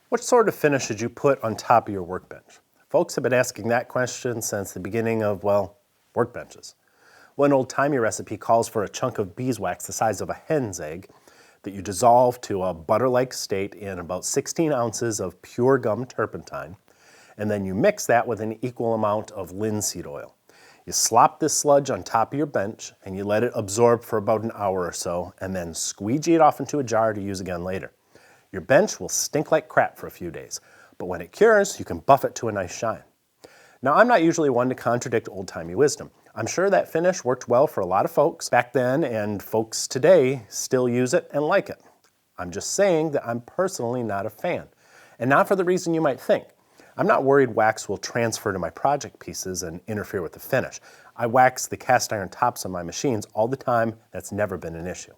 What sort of finish should you put on top of your workbench? Folks have been asking that question since the beginning of, well, workbenches. One old-timey recipe calls for a chunk of beeswax the size of a hen's egg that you dissolve to a butter-like state in about 16 ounces of pure gum turpentine, and then you mix that with an equal amount of linseed oil. You slop this sludge on top of your bench and you let it absorb for about an hour or so, and then squeegee it off into a jar to use again later. Your bench will stink like crap for a few days, but when it cures, you can buff it to a nice shine. Now, I'm not usually one to contradict old-timey wisdom. I'm sure that finish worked well for a lot of folks back then, and folks today still use it and like it. I'm just saying that I'm personally not a fan, and not for the reason you might think. I'm not worried wax will transfer to my project pieces and interfere with the finish. I wax the cast iron tops on my machines all the time. That's never been an issue.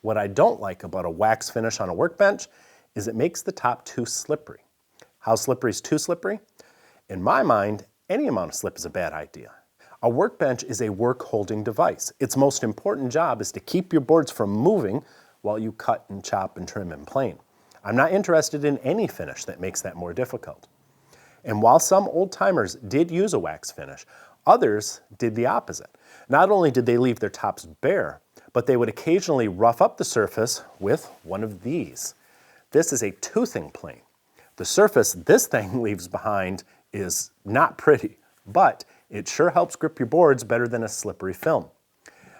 What I don't like about a wax finish on a workbench is it makes the top too slippery. How slippery is too slippery? In my mind, any amount of slip is a bad idea. A workbench is a work-holding device. Its most important job is to keep your boards from moving while you cut and chop and trim and plane. I'm not interested in any finish that makes that more difficult. And while some old-timers did use a wax finish, others did the opposite. Not only did they leave their tops bare, but they would occasionally rough up the surface with one of these. This is a toothing plane. The surface this thing leaves behind is not pretty, but it sure helps grip your boards better than a slippery film.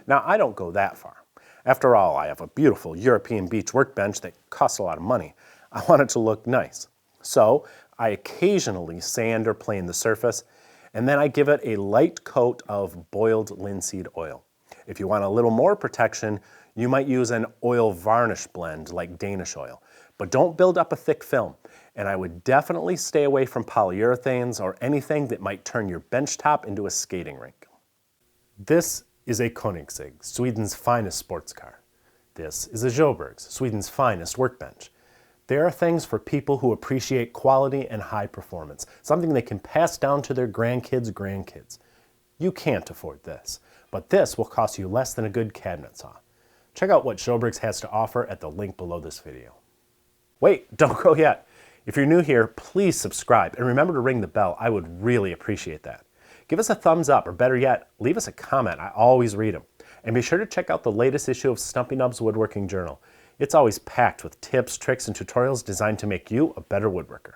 Now, I don't go that far. After all, I have a beautiful European beach workbench that costs a lot of money. I want it to look nice. So I occasionally sand or plane the surface, and then I give it a light coat of boiled linseed oil. If you want a little more protection, you might use an oil varnish blend like Danish oil. But don't build up a thick film, and I would definitely stay away from polyurethanes or anything that might turn your bench top into a skating rink. This is a Koenigsegg, Sweden's finest sports car. This is a Sjöbergs, Sweden's finest workbench. There are things for people who appreciate quality and high performance, something they can pass down to their grandkids' You can't afford this, but this will cost you less than a good cabinet saw. Check out what Sjöbergs has to offer at the link below this video. Wait, don't go yet. If you're new here, please subscribe and remember to ring the bell. I would really appreciate that. Give us a thumbs up, or better yet, leave us a comment. I always read them. And be sure to check out the latest issue of Stumpy Nubs Woodworking Journal. It's always packed with tips, tricks, and tutorials designed to make you a better woodworker.